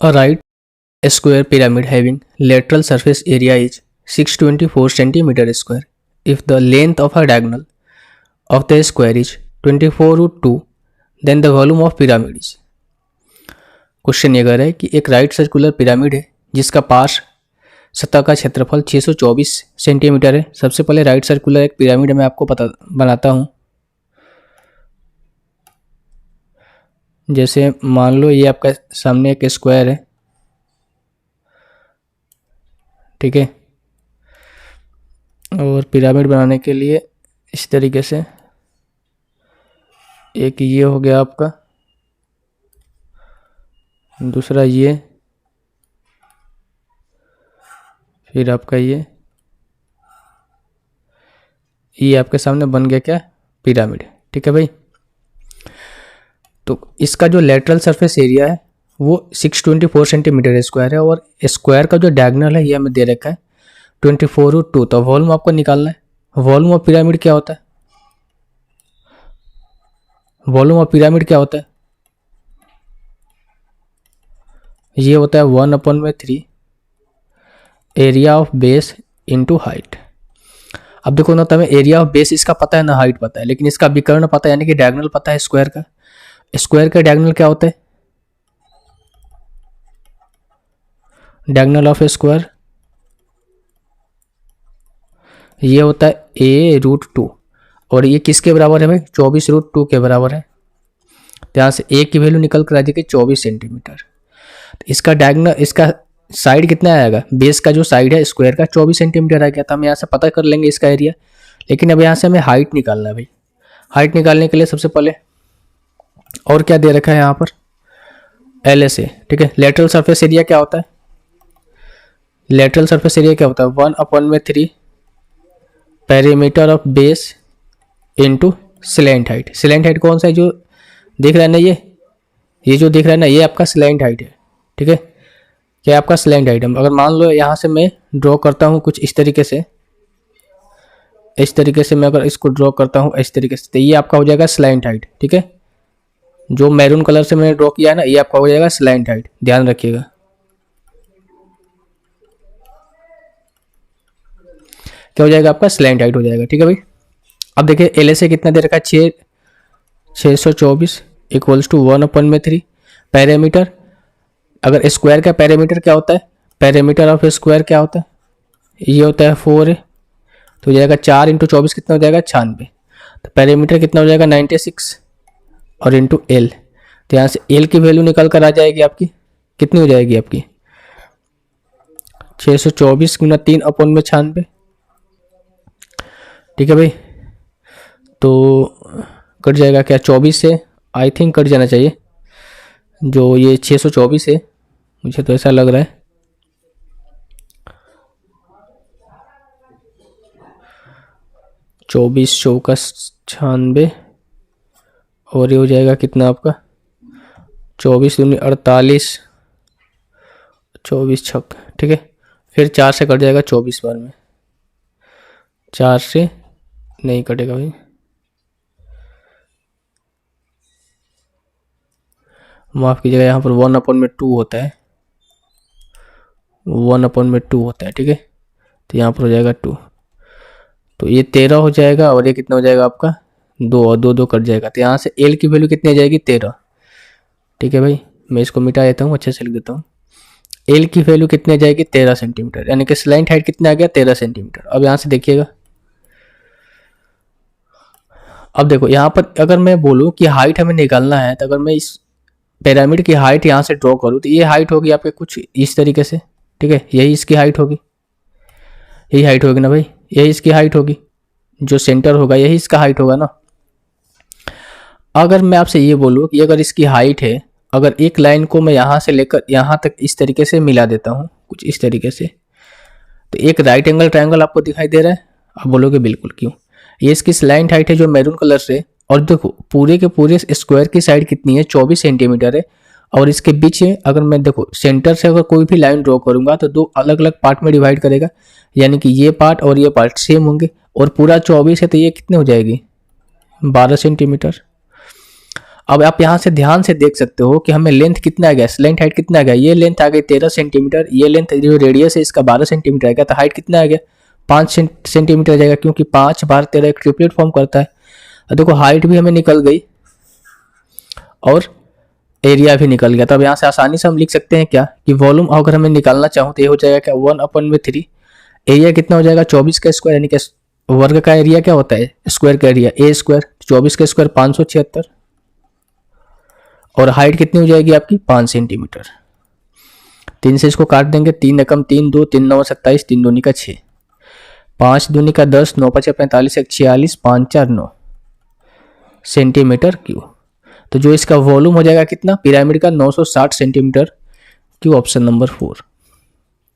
A right square pyramid having lateral surface area is 624 centimeter square. If the length of a diagonal of the square is 24 root 2, then the volume of pyramid is. Question ये कह रहा है कि एक right circular pyramid है जिसका पार्श्व सतह का क्षेत्रफल 624 सेंटीमीटर है। सबसे पहले राइट सर्कुलर एक पिरामिड मैं आपको बनाता हूँ। जैसे मान लो ये आपका सामने एक स्क्वायर है, ठीक है, और पिरामिड बनाने के लिए इस तरीके से एक ये हो गया आपका, दूसरा ये, फिर आपका ये आपके सामने बन गया क्या, पिरामिड, ठीक है भाई। तो इसका जो लेटरल सरफेस एरिया है वो 624 सेंटीमीटर स्क्वायर है और स्क्वायर का जो डायगोनल है ये हमें दे रखा है 24/2। तो वॉल्यूम आपको निकालना है। वॉल्यूम ऑफ पिरामिड क्या होता है? वॉल्यूम ऑफ पिरामिड क्या होता है? ये होता है 1/3 area of base into height. अब देखो ना, तो हमें एरिया ऑफ बेस इसका पता है ना हाइट पता है, लेकिन इसका विकर्ण पता है, यानी कि डायगोनल पता है स्क्वायर का। स्क्वायर का डायगोनल क्या होता है? डायगोनल ऑफ स्क्वायर ये होता है a√2 और ये किसके बराबर है भाई? 24√2 के बराबर है। तो यहाँ से a की वैल्यू निकल कर आ जाएगी 24 सेंटीमीटर। तो इसका डायगोनल, इसका साइड कितना आएगा? बेस का जो साइड है स्क्वायर का 24 सेंटीमीटर आ गया। तो हम यहाँ से पता कर लेंगे इसका एरिया, लेकिन अब यहाँ से हमें हाइट निकालना है भाई। हाइट निकालने के लिए सबसे पहले और क्या दे रखा है यहाँ पर? LSA, ठीक है। लेटरल सरफेस एरिया क्या होता है? लेटरल सरफेस एरिया क्या होता है? 1/3 perimeter of base into slant height. Slant height कौन सा है? जो दिख रहा है ना, ये जो दिख रहा है ना, ये आपका स्लैंट हाइट है, ठीक है। क्या आपका स्लैंट हाइट है? अगर मान लो यहाँ से मैं ड्रॉ करता हूँ कुछ इस तरीके से, मैं अगर इसको ड्रॉ करता हूँ इस तरीके से, तो ये आपका हो जाएगा स्लैंट हाइट, ठीक है। जो मैरून कलर से मैंने ड्रॉ किया है ना, ये आपका हो जाएगा स्लैंट हाइट, ध्यान रखिएगा। क्या हो जाएगा आपका? स्लैंट हाइट हो जाएगा, ठीक है भाई। अब देखिए LSA कितना दे रखा है? 624 इक्वल्स टू 1/3 पैरामीटर। अगर स्क्वायर का पैरामीटर क्या होता है? पैरामीटर ऑफ स्क्वायर क्या होता है? ये होता है 4 है, तो हो जाएगा 4 × 24 कितना हो जाएगा? 96। तो पैरामीटर कितना हो जाएगा? 96 और इंटू L। तो यहाँ से L की वैल्यू निकल कर आ जाएगी आपकी, कितनी हो जाएगी आपकी? 624 × 3/96, ठीक है भाई। तो कट जाएगा क्या? 24 से आई थिंक कट जाना चाहिए, जो ये 624 है, मुझे तो ऐसा लग रहा है। चौबीस 96 और ये हो जाएगा कितना आपका? 24 दूनी 48, 24 छक, ठीक है। फिर 4 से कट जाएगा 24 बार में, 4 से नहीं कटेगा भाई, माफ़ कीजिएगा। यहाँ पर 1/2 होता है, 1/2 होता है, ठीक है। तो यहाँ पर हो जाएगा 2, तो ये 13 हो जाएगा और ये कितना हो जाएगा आपका? 2 और 2 कट जाएगा। तो यहाँ से L की वैल्यू कितनी आ जाएगी? 13, ठीक है भाई। मैं इसको मिटा देता हूँ, अच्छे से लिख देता हूँ। L की वैल्यू कितनी आ जाएगी? 13 सेंटीमीटर, यानी कि स्लैंट हाइट कितना आ गया? 13 सेंटीमीटर। अब यहाँ से देखिएगा, अब देखो यहाँ पर अगर मैं बोलूँ कि हाइट हमें निकालना है, तो अगर मैं इस पिरामिड की हाइट यहाँ से ड्रॉ करूँ, तो ये हाइट होगी आपके कुछ इस तरीके से, ठीक है। यही इसकी हाइट होगी, यही हाइट होगी ना भाई, यही इसकी हाइट होगी। जो सेंटर होगा यही इसका हाइट होगा ना। अगर मैं आपसे ये बोलूँ कि अगर इसकी हाइट है, अगर एक लाइन को मैं यहाँ से लेकर यहाँ तक इस तरीके से मिला देता हूँ, कुछ इस तरीके से, तो एक राइट एंगल ट्रायंगल आपको दिखाई दे रहा है। आप बोलोगे बिल्कुल, क्यों? ये इसकी स्लैंट हाइट है जो मैरून कलर से, और देखो पूरे के पूरे स्क्वायर की साइड कितनी है? 24 सेंटीमीटर है। और इसके बीच में अगर मैं देखो सेंटर से अगर कोई भी लाइन ड्रॉ करूंगा तो 2 अलग अलग पार्ट में डिवाइड करेगा, यानी कि ये पार्ट और ये पार्ट सेम होंगे, और पूरा 24 है तो ये कितने हो जाएगी? 12 सेंटीमीटर। अब आप यहाँ से ध्यान से देख सकते हो कि हमें लेंथ कितना आ गया, लेंथ हाइट कितना आ गया, ये लेंथ आ गई 13 सेंटीमीटर, ये लेंथ जो रेडियस है इसका 12 सेंटीमीटर आ गया, तो हाइट कितना आ गया 5 सेंटीमीटर आ जाएगा, क्योंकि 5 बार 13 एक ट्रिपलेट फॉर्म करता है। और देखो हाइट भी हमें निकल गई और एरिया भी निकल गया। तो अब यहाँ से आसानी से हम लिख सकते हैं क्या कि वॉल्यूम अगर हमें निकालना चाहूँ तो ये हो जाएगा क्या 1/3, एरिया कितना हो जाएगा 24 का स्क्वायर, यानी कि वर्ग का एरिया क्या होता है स्क्वायर का एरिया ए स्क्वायर, 24 का स्क्वायर 576, और हाइट कितनी हो जाएगी आपकी 5 सेंटीमीटर। 3 से इसको काट देंगे, 3 एकम 3, 2 3 9 27, 3 दूनी का 6, 5 दूनी का 10, 9 5 45, 1 46, 5 4 9 सेंटीमीटर क्यूब। तो जो इसका वॉल्यूम हो जाएगा कितना पिरामिड का 960 सेंटीमीटर क्यूब, ऑप्शन नंबर 4।